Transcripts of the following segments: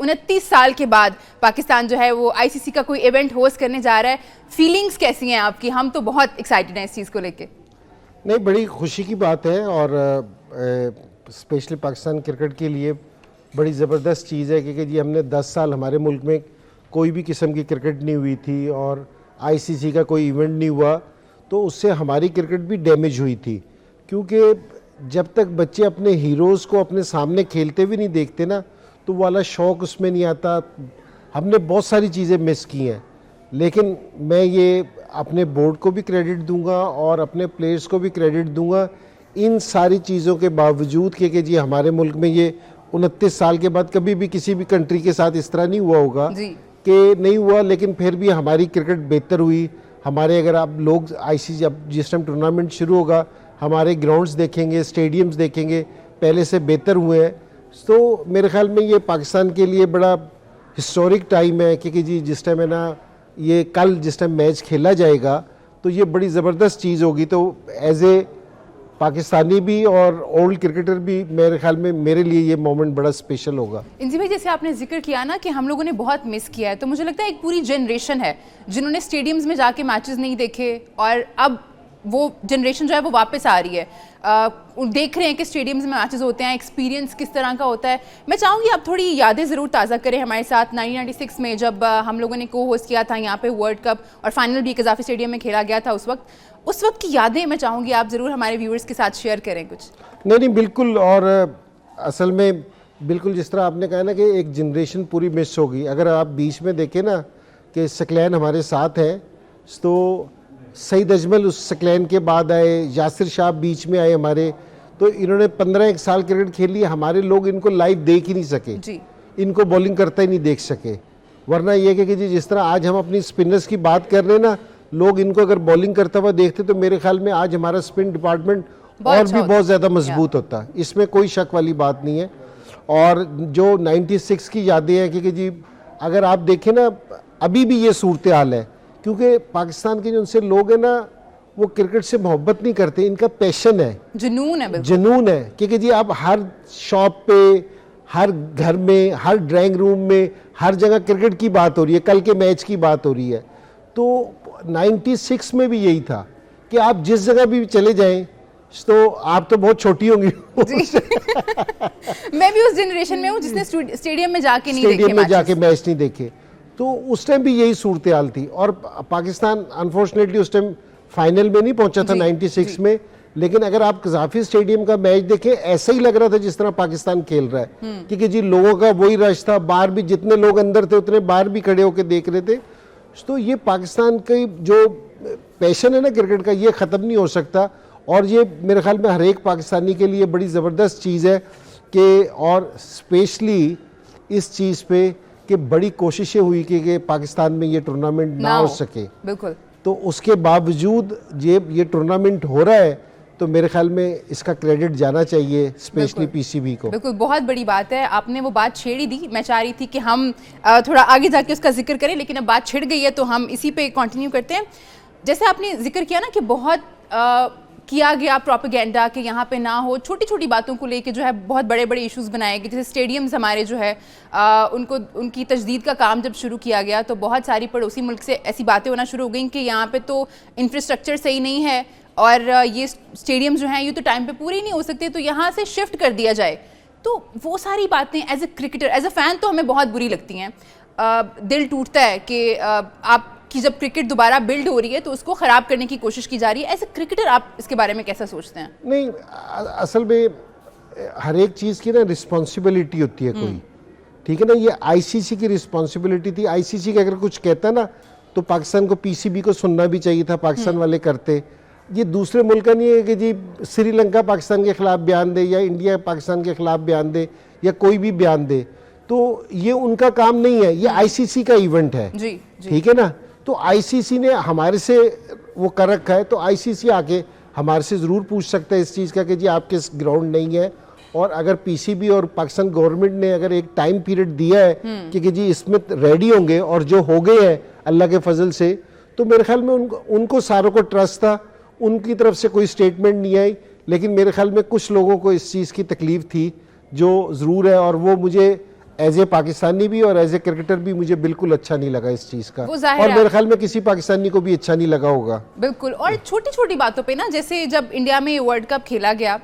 29 साल के बाद पाकिस्तान जो है वो आईसीसी का कोई इवेंट होस्ट करने जा रहा है, फीलिंग्स कैसी हैं आपकी? हम तो बहुत एक्साइटेड हैं इस चीज़ को लेके। नहीं, बड़ी खुशी की बात है और स्पेशली पाकिस्तान क्रिकेट के लिए बड़ी ज़बरदस्त चीज़ है क्योंकि जी हमने 10 साल हमारे मुल्क में कोई भी किस्म की क्रिकेट नहीं हुई थी और आईसीसी का कोई इवेंट नहीं हुआ, तो उससे हमारी क्रिकेट भी डैमेज हुई थी। क्योंकि जब तक बच्चे अपने हीरोज़ को अपने सामने खेलते हुए नहीं देखते ना, तो वो वाला शौक़ उसमें नहीं आता। हमने बहुत सारी चीज़ें मिस की हैं, लेकिन मैं ये अपने बोर्ड को भी क्रेडिट दूंगा और अपने प्लेयर्स को भी क्रेडिट दूंगा इन सारी चीज़ों के बावजूद कि जी हमारे मुल्क में ये 29 साल के बाद कभी भी किसी भी कंट्री के साथ इस तरह नहीं हुआ होगा कि नहीं हुआ, लेकिन फिर भी हमारी क्रिकेट बेहतर हुई। हमारे अगर आप लोग आईसीसी अब जिस टाइम टूर्नामेंट शुरू होगा हमारे ग्राउंड्स देखेंगे, स्टेडियम्स देखेंगे, पहले से बेहतर हुए हैं। तो मेरे ख्याल में ये पाकिस्तान के लिए बड़ा हिस्टोरिक टाइम है क्योंकि जी जिस टाइम है ना, ये कल जिस टाइम मैच खेला जाएगा तो ये बड़ी ज़बरदस्त चीज़ होगी। तो एज ए पाकिस्तानी भी और ओल्ड क्रिकेटर भी मेरे ख्याल में मेरे लिए ये मोमेंट बड़ा स्पेशल होगा। इंजी भाई, जैसे आपने जिक्र किया ना कि हम लोगों ने बहुत मिस किया है, तो मुझे लगता है एक पूरी जनरेशन है जिन्होंने स्टेडियम्स में जाके मैचेस नहीं देखे और अब वो जनरेशन जो है वो वापस आ रही है, देख रहे हैं कि स्टेडियम्स में मैचेस होते हैं, एक्सपीरियंस किस तरह का होता है। मैं चाहूँगी आप थोड़ी यादें ज़रूर ताज़ा करें हमारे साथ। 1996 में जब हम लोगों ने को होस्ट किया था यहाँ पे वर्ल्ड कप और फाइनल भी कज़ाफ़ी स्टेडियम में खेला गया था उस वक्त की यादें मैं चाहूँगी आप ज़रूर हमारे व्यूअर्स के साथ शेयर करें कुछ। नहीं बिल्कुल, और असल में बिल्कुल जिस तरह आपने कहा ना कि एक जनरेशन पूरी मिस होगी। अगर आप बीच में देखें ना कि सकलैन हमारे साथ है, तो सईद अजमल उस सकलैन के बाद आए, यासिर शाह बीच में आए हमारे, तो इन्होंने 15 साल क्रिकेट खेली। हमारे लोग इनको लाइव देख ही नहीं सके जी। इनको बॉलिंग करता ही नहीं देख सके। वरना यह कि जी जिस तरह आज हम अपनी स्पिनर्स की बात कर रहे हैं ना, लोग इनको अगर बॉलिंग करता हुआ देखते तो मेरे ख्याल में आज हमारा स्पिन डिपार्टमेंट और भी बहुत ज़्यादा मजबूत होता, इसमें कोई शक वाली बात नहीं है। और जो 96 की यादें हैं क्योंकि जी अगर आप देखें ना अभी भी ये सूरत हाल है, क्योंकि पाकिस्तान के जो उनसे लोग हैं ना वो क्रिकेट से मोहब्बत नहीं करते, इनका पैशन है, जुनून है। क्योंकि जी आप हर शॉप पे, हर घर में, हर ड्राइंग रूम में, हर जगह क्रिकेट की बात हो रही है, कल के मैच की बात हो रही है। तो 96 में भी यही था कि आप जिस जगह भी चले जाएं, तो आप तो बहुत छोटी होंगी मैं भी उस जनरेशन में हूँ जिसने स्टेडियम में जाके मैच नहीं देखे। तो उस टाइम भी यही सूरत हाल थी और पाकिस्तान अनफॉर्चुनेटली उस टाइम फाइनल में नहीं पहुंचा था 96 में। लेकिन अगर आप कज़ाफ़ी स्टेडियम का मैच देखें, ऐसा ही लग रहा था जिस तरह पाकिस्तान खेल रहा है, क्योंकि जी लोगों का वही रश था, बाहर भी जितने लोग अंदर थे उतने बाहर भी खड़े होकर देख रहे थे। तो ये पाकिस्तान का जो पैशन है ना क्रिकेट का, ये ख़त्म नहीं हो सकता। और ये मेरे ख्याल में हर एक पाकिस्तानी के लिए बड़ी ज़बरदस्त चीज़ है कि, और स्पेशली इस चीज़ पे कि बड़ी कोशिशें हुई कि पाकिस्तान में ये टूर्नामेंट ना हो सके, बिल्कुल। तो उसके बावजूद ये टूर्नामेंट हो रहा है, तो मेरे ख्याल में इसका क्रेडिट जाना चाहिए स्पेशली पीसीबी को। बिल्कुल, बहुत बड़ी बात है, आपने वो बात छेड़ी दी। मैं चाह रही थी कि हम थोड़ा आगे जाके उसका जिक्र करें, लेकिन अब बात छिड़ गई है तो हम इसी पे कंटिन्यू करते हैं। जैसे आपने जिक्र किया ना कि बहुत किया गया प्रोपेगेंडा कि यहाँ पे ना हो, छोटी छोटी बातों को लेके जो है बहुत बड़े बड़े इश्यूज बनाए गए। जैसे स्टेडियम्स हमारे जो है उनकी तजदीद का काम जब शुरू किया गया तो बहुत सारी पड़ोसी मुल्क से ऐसी बातें होना शुरू हो गई कि यहाँ पे तो इंफ्रास्ट्रक्चर सही नहीं है और ये स्टेडियम जो हैं ये तो टाइम पे पूरे नहीं हो सकते, तो यहाँ से शिफ्ट कर दिया जाए। तो वो सारी बातें as a cricketer, as a fan तो हमें बहुत बुरी लगती हैं। दिल टूटता है कि आपकी जब क्रिकेट दोबारा बिल्ड हो रही है तो उसको ख़राब करने की कोशिश की जा रही है। एज ए क्रिकेटर आप इसके बारे में कैसा सोचते हैं? नहीं, असल में हर एक चीज़ की ना रिस्पॉन्सिबिलिटी होती है कोई, ठीक है ना। ये आईसीसी की रिस्पॉन्सिबिलिटी थी। आईसीसी का अगर कुछ कहता ना तो पाकिस्तान को, पीसीबी को सुनना भी चाहिए था, पाकिस्तान वाले करते। ये दूसरे मुल्क का नहीं है कि जी श्रीलंका पाकिस्तान के खिलाफ बयान दे या इंडिया पाकिस्तान के खिलाफ बयान दे या कोई भी बयान दे, तो ये उनका काम नहीं है, ये आईसीसी का इवेंट है, ठीक है ना। तो आईसीसी ने हमारे से वो कर रखा है, तो आईसीसी आके हमारे से ज़रूर पूछ सकता है इस चीज़ का कि जी आपके ग्राउंड नहीं है। और अगर पीसीबी और पाकिस्तान गवर्नमेंट ने अगर एक टाइम पीरियड दिया है कि जी इसमें रेडी होंगे और जो हो गए हैं अल्लाह के फजल से, तो मेरे ख्याल में उनको सारों को ट्रस्ट था, उनकी तरफ से कोई स्टेटमेंट नहीं आई। लेकिन मेरे ख्याल में कुछ लोगों को इस चीज़ की तकलीफ़ थी जो ज़रूर है, और वो मुझे एज ए पाकिस्तानी भी और एज ए क्रिकेटर भी मुझे बिल्कुल अच्छा नहीं लगा इस चीज़ का, वो जाहिर और है मेरे ख्याल में किसी पाकिस्तानी को भी अच्छा नहीं लगा होगा। बिल्कुल। और छोटी छोटी बातों पे ना, जैसे जब इंडिया में वर्ल्ड कप खेला गया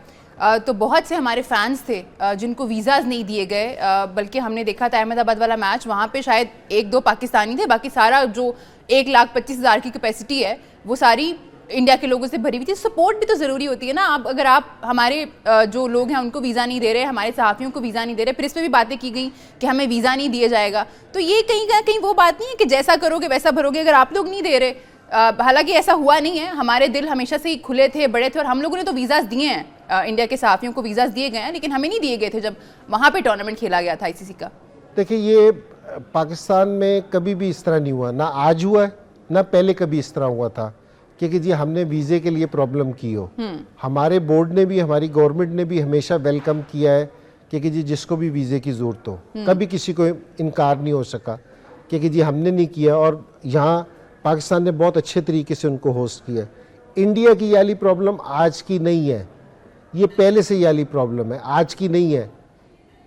तो बहुत से हमारे फैंस थे जिनको वीज़ाज नहीं दिए गए, बल्कि हमने देखा था अहमदाबाद वाला मैच, वहाँ पे शायद 1-2 पाकिस्तानी थे, बाकी सारा जो 1,25,000 की कैपेसिटी है वो सारी इंडिया के लोगों से भरी हुई थी। सपोर्ट भी तो ज़रूरी होती है ना। आप अगर आप हमारे जो लोग हैं उनको वीज़ा नहीं दे रहे, हमारे सहाफ़ियों को वीज़ा नहीं दे रहे, फिर इस पर भी बातें की गई कि हमें वीज़ा नहीं दिया जाएगा, तो ये कहीं ना कहीं वो बात नहीं है कि जैसा करोगे वैसा भरोगे। अगर आप लोग नहीं दे रहे, हालांकि ऐसा हुआ नहीं है, हमारे दिल हमेशा से ही खुले थे, बड़े थे, और हम लोगों ने तो वीज़ाज दिए हैं, इंडिया के सहाफ़ियों को वीज़ाज दिए गए हैं, लेकिन हमें नहीं दिए गए थे जब वहाँ पे टूर्नामेंट खेला गया था ICC का। देखिए, ये पाकिस्तान में कभी भी इस तरह नहीं हुआ, ना आज हुआ है ना पहले कभी इस तरह हुआ था कि जी हमने वीज़े के लिए प्रॉब्लम की हो। हमारे बोर्ड ने भी, हमारी गवर्नमेंट ने भी हमेशा वेलकम किया है कि जी जिसको भी वीज़े की ज़रूरत हो, कभी किसी को इनकार नहीं हो सका कि जी हमने नहीं किया, और यहाँ पाकिस्तान ने बहुत अच्छे तरीके से उनको होस्ट किया। इंडिया की ये वाली प्रॉब्लम आज की नहीं है, ये पहले से ये वाली प्रॉब्लम है, आज की नहीं है।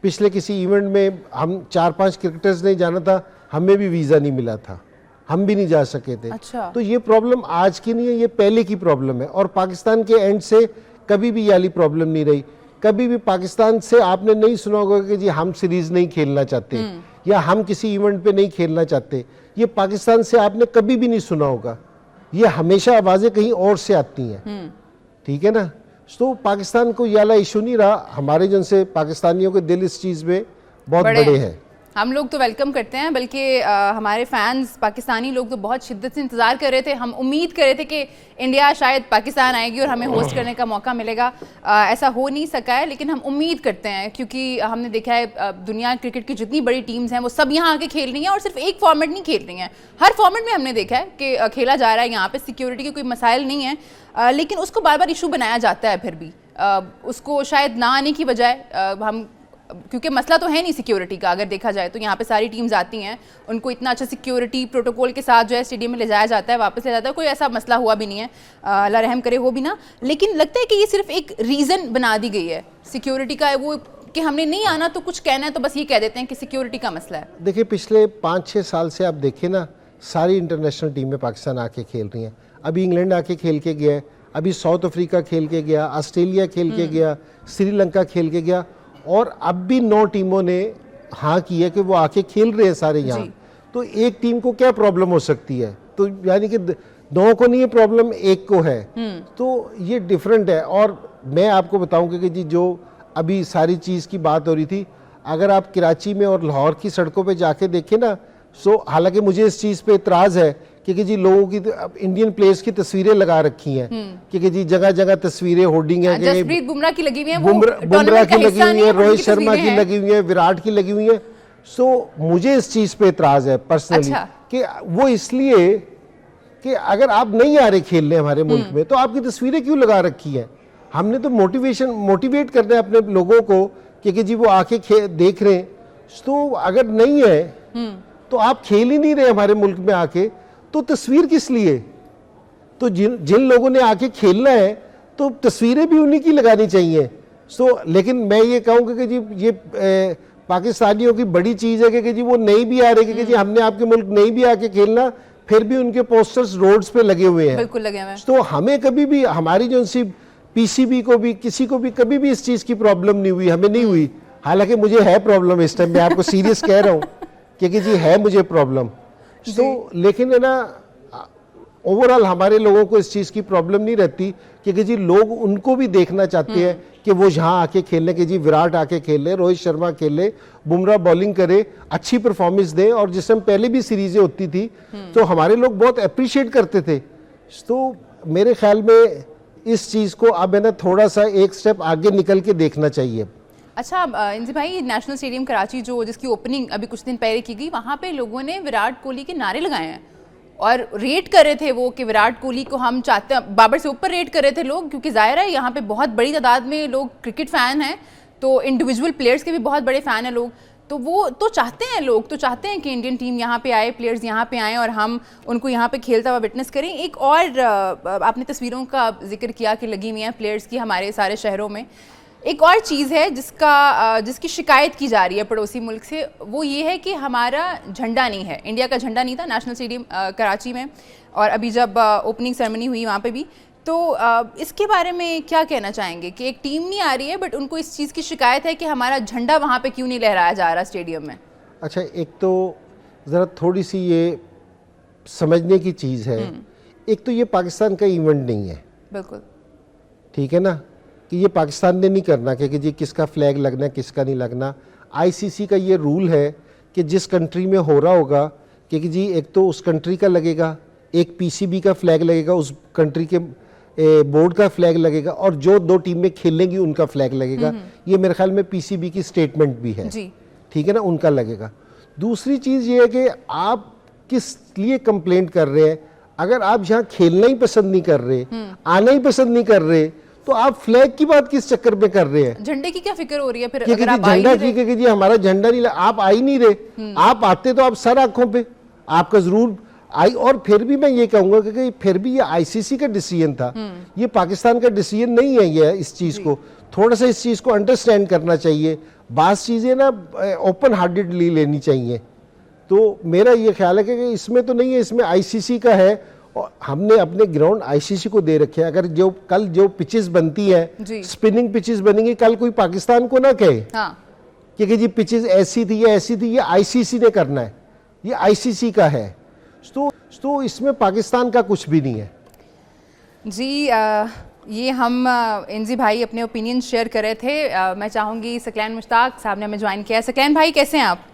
पिछले किसी इवेंट में हम 4-5 क्रिकेटर्स ने जाना था, हमें भी वीज़ा नहीं मिला था, हम भी नहीं जा सके थे। अच्छा। तो ये प्रॉब्लम आज की नहीं है, ये पहले की प्रॉब्लम है, और पाकिस्तान के एंड से कभी भी ये वाली प्रॉब्लम नहीं रही। कभी भी पाकिस्तान से आपने नहीं सुना होगा कि जी हम सीरीज नहीं खेलना चाहते या हम किसी इवेंट पे नहीं खेलना चाहते, ये पाकिस्तान से आपने कभी भी नहीं सुना होगा। ये हमेशा आवाज़ें कहीं और से आती हैं, ठीक है ना। तो पाकिस्तान को ये वाला इशू नहीं रहा, हमारे जन से पाकिस्तानियों के दिल इस चीज़ में बहुत बड़े हैं। हम लोग तो वेलकम करते हैं, बल्कि हमारे फैंस पाकिस्तानी लोग तो बहुत शिद्दत से इंतज़ार कर रहे थे। हम उम्मीद कर रहे थे कि इंडिया शायद पाकिस्तान आएगी और हमें होस्ट करने का मौका मिलेगा। ऐसा हो नहीं सका है, लेकिन हम उम्मीद करते हैं, क्योंकि हमने देखा है दुनिया क्रिकेट की जितनी बड़ी टीम्स हैं वो सब यहाँ आके खेल रही हैं, और सिर्फ एक फॉर्मेट नहीं खेल रही हैं, हर फॉर्मेट में हमने देखा है कि खेला जा रहा है। यहाँ पर सिक्योरिटी के कोई मसाइल नहीं है, लेकिन उसको बार बार इशू बनाया जाता है। फिर भी उसको शायद ना आने की बजाय हम, क्योंकि मसला तो है नहीं सिक्योरिटी का, अगर देखा जाए तो यहाँ पे सारी टीम्स आती हैं, उनको इतना अच्छा सिक्योरिटी प्रोटोकॉल के साथ जो है स्टेडियम में ले जाया जाता है, वापस ले जाता है, कोई ऐसा मसला हुआ भी नहीं है, अल्लाह रहम करे हो भी ना। लेकिन लगता है कि ये सिर्फ एक रीज़न बना दी गई है सिक्योरिटी का, वो कि हमने नहीं आना तो कुछ कहना है तो बस ये कह देते हैं कि सिक्योरिटी का मसला है। देखिए, पिछले 5-6 साल से आप देखें ना, सारी इंटरनेशनल टीमें पाकिस्तान आके खेल रही हैं। अभी इंग्लैंड आके खेल के गया, अभी साउथ अफ्रीका खेल के गया, ऑस्ट्रेलिया खेल के गया, श्रीलंका खेल के गया, और अब भी 9 टीमों ने हाँ की है कि वो आके खेल रहे हैं सारे यहाँ। तो एक टीम को क्या प्रॉब्लम हो सकती है? तो यानी कि 9 को नहीं है प्रॉब्लम, एक को है। तो ये डिफरेंट है। और मैं आपको बताऊंगा कि जी जो अभी सारी चीज़ की बात हो रही थी, अगर आप कराची में और लाहौर की सड़कों पे जाके देखें ना, सो हालांकि मुझे इस चीज़ पे इतराज़ है कि जी लोगों की इंडियन प्लेयर्स की तस्वीरें लगा रखी हैं कि जी जगह जगह तस्वीरें होर्डिंग है, जसप्रीत बुमराह की लगी हुई है, बुमराह की लगी हुई है, रोहित शर्मा की लगी हुई है, विराट की लगी हुई है। सो मुझे इस चीज़ पे इतराज़ है पर्सनली कि वो इसलिए कि अगर आप नहीं आ रहे खेलने हमारे मुल्क में, तो आपकी तस्वीरें क्यों लगा रखी हैं? हमने तो मोटिवेट करना है अपने लोगों को कि जी वो आके देख रहे हैं। तो अगर नहीं है तो आप खेल ही नहीं रहे हमारे मुल्क में आके, तो तस्वीर किस लिए? तो जिन लोगों ने आके खेलना है तो तस्वीरें भी उन्हीं की लगानी चाहिए। लेकिन मैं ये कहूँगा कि जी ये पाकिस्तानियों की बड़ी चीज़ है कि जी वो नहीं भी आ रहे कि जी हमने आपके मुल्क नहीं भी आके खेलना, फिर भी उनके पोस्टर्स रोड्स पे लगे हुए हैं। बिल्कुल लगे हुए हैं। तो हमें कभी भी, हमारी जो सी PCB को भी, किसी को भी कभी भी इस चीज़ की प्रॉब्लम नहीं हुई, हमें नहीं हुई। हालांकि मुझे है प्रॉब्लम इस टाइम, मैं आपको सीरियस कह रहा हूँ कि जी है मुझे प्रॉब्लम। लेकिन है ना, ओवरऑल हमारे लोगों को इस चीज़ की प्रॉब्लम नहीं रहती कि जी लोग उनको भी देखना चाहते हैं कि वो यहाँ आके खेलने के, जी विराट आके खेले, रोहित शर्मा खेले, बुमराह बॉलिंग करे, अच्छी परफॉर्मेंस दे। और जिस टाइम पहले भी सीरीजें होती थी तो हमारे लोग बहुत अप्रिशिएट करते थे। तो मेरे ख्याल में इस चीज़ को अब है ना थोड़ा सा एक स्टेप आगे निकल के देखना चाहिए। अच्छा इंजी भाई, नेशनल स्टेडियम कराची जो जिसकी ओपनिंग अभी कुछ दिन पहले की गई, वहाँ पे लोगों ने विराट कोहली के नारे लगाए हैं और रेट कर रहे थे वो कि विराट कोहली को हम चाहते हैं, बाबर से ऊपर रेट कर रहे थे लोग, क्योंकि जाहिर है यहाँ पे बहुत बड़ी तादाद में लोग क्रिकेट फ़ैन हैं, तो इंडिविजुअल प्लेयर्स के भी बहुत बड़े फ़ैन हैं लोग। तो वो तो चाहते हैं, लोग तो चाहते हैं कि इंडियन टीम यहाँ पे आए, प्लेयर्स यहाँ पे आएँ और हम उनको यहाँ पे खेलता हुआ विटनेस करें। एक और आपने तस्वीरों का जिक्र किया कि लगी हुई हैं प्लेयर्स की हमारे सारे शहरों में, एक और चीज़ है जिसकी शिकायत की जा रही है पड़ोसी मुल्क से, वो ये है कि हमारा झंडा नहीं है, इंडिया का झंडा नहीं था नेशनल स्टेडियम कराची में, और अभी जब ओपनिंग सेरेमनी हुई वहाँ पे भी। तो इसके बारे में क्या कहना चाहेंगे कि एक टीम नहीं आ रही है बट उनको इस चीज़ की शिकायत है कि हमारा झंडा वहाँ पे क्यों नहीं लहराया जा रहा स्टेडियम में? अच्छा, एक तो ज़रा थोड़ी सी ये समझने की चीज़ है, एक तो ये पाकिस्तान का इवेंट नहीं है, बिल्कुल ठीक है ना, कि ये पाकिस्तान ने नहीं करना कि जी किसका फ्लैग लगना किसका नहीं लगना। आईसीसी का ये रूल है कि जिस कंट्री में हो रहा होगा कि जी एक तो उस कंट्री का लगेगा, एक पीसीबी का फ्लैग लगेगा, उस कंट्री के बोर्ड का फ्लैग लगेगा, और जो दो टीमें खेलेंगी उनका फ्लैग लगेगा। ये मेरे ख्याल में पीसीबी की स्टेटमेंट भी है, ठीक है ना, उनका लगेगा। दूसरी चीज़ ये है कि आप किस लिए कंप्लेंट कर रहे हैं। अगर आप यहाँ खेलना ही पसंद नहीं कर रहे, आना ही पसंद नहीं कर रहे, तो आप फ्लैग की बात किस चक्कर में कर रहे हैं? झंडे की क्या फिक्र हो रही है फिर? अगर आप झंडा ठीक है कि जी हमारा झंडा नहीं, आप आ ही नहीं रहे। आप आते तो आप सर आंखों पे आपका जरूर आई। और फिर भी मैं ये कहूंगा कि फिर भी ये आईसीसी का डिसीजन था, ये पाकिस्तान का डिसीजन नहीं है। ये इस चीज को थोड़ा सा इस चीज को अंडरस्टैंड करना चाहिए। बात चीजें ना ओपन हार्टेडली लेनी चाहिए। तो मेरा ये ख्याल है कि इसमें तो नहीं है, इसमें आईसीसी का है, और हमने अपने ग्राउंड आईसीसी को दे रखे हैं। अगर जो कल जो पिचेस बनती है, स्पिनिंग पिचेस बनेंगी, कल कोई पाकिस्तान को ना कहे कि जी पिचेस ऐसी थी या ऐसी थी, ये आईसीसी ने करना है, ये आईसीसी का है। तो इसमें पाकिस्तान का कुछ भी नहीं है जी। ये हम इंजी भाई अपने ओपिनियन शेयर कर रहे थे। मैं चाहूँगी सकलैन मुश्ताक साहब ने हमें ज्वाइन किया है। सकलैन भाई कैसे हैं आप?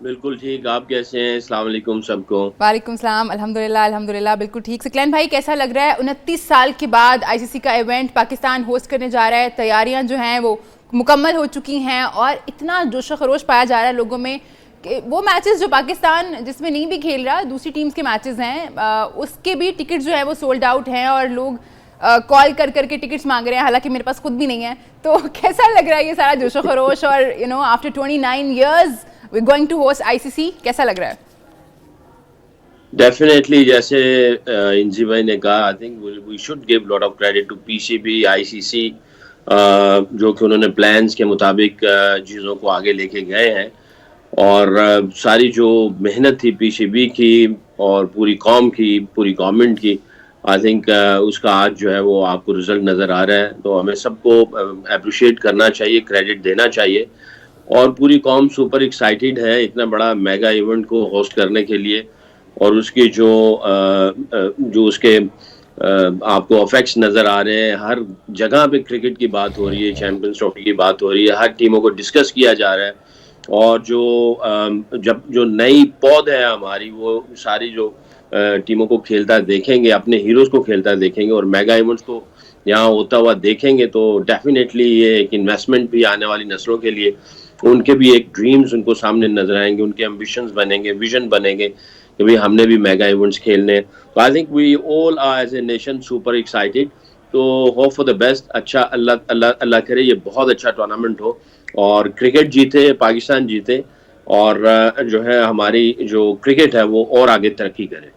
बिल्कुल ठीक, आप कैसे हैं? अस्सलाम वालेकुम सबको। वालेकुम सलाम, अल्हम्दुलिल्लाह अल्हम्दुलिल्लाह बिल्कुल ठीक। सकलैन भाई कैसा लग रहा है 29 साल के बाद आईसीसी का इवेंट पाकिस्तान होस्ट करने जा रहा है? तैयारियां जो हैं वो मुकम्मल हो चुकी हैं और इतना जोश खरोश पाया जा रहा है लोगों में कि वो मैचेस जो पाकिस्तान जिसमें नहीं भी खेल रहा, दूसरी टीम्स के मैचेस हैं, उसके भी टिकट जो है वो सोल्ड आउट हैं और लोग कॉल कर करके टिकट्स मांग रहे हैं, हालांकि मेरे पास खुद भी नहीं है। तो कैसा लग रहा है ये सारा जोश खरोश, और after 29 years we're going to host ICC, कैसा लग रहा है? डेफिनेटली, जैसे इंजी भाई ने कहा, I think we should give lot of credit to PCB, ICC, जो कि उन्होंने प्लान्स के मुताबिक चीज़ों को आगे लेके गए हैं। और सारी जो मेहनत थी पीसीबी की और पूरी कौम की, पूरी गवर्नमेंट की, आई थिंक उसका आज जो है वो आपको रिजल्ट नज़र आ रहा है। तो हमें सबको अप्रिशिएट करना चाहिए, क्रेडिट देना चाहिए। और पूरी कौम सुपर एक्साइटेड है इतना बड़ा मेगा इवेंट को होस्ट करने के लिए। और उसकी जो उसके आपको इफेक्ट्स नज़र आ रहे हैं, हर जगह पे क्रिकेट की बात हो रही है, चैंपियंस ट्रॉफी की बात हो रही है, हर टीमों को डिस्कस किया जा रहा है। और जो नई पौध है हमारी, वो सारी जो टीमों को खेलता देखेंगे, अपने हीरोज़ को खेलता देखेंगे और मेगा इवेंट्स को यहाँ होता हुआ देखेंगे, तो डेफिनेटली ये एक इन्वेस्टमेंट भी आने वाली नस्लों के लिए, उनके भी एक ड्रीम्स उनको सामने नजर आएंगे, उनके एम्बिशंस बनेंगे, विजन बनेंगे कि भाई हमने भी मेगा इवेंट्स खेलने। तो I think we all are as a nation super excited. तो होप फॉर द बेस्ट। अच्छा, अल्लाह करे ये बहुत अच्छा टूर्नामेंट हो और क्रिकेट जीते, पाकिस्तान जीते, और जो है हमारी जो क्रिकेट है वो और आगे तरक्की करे।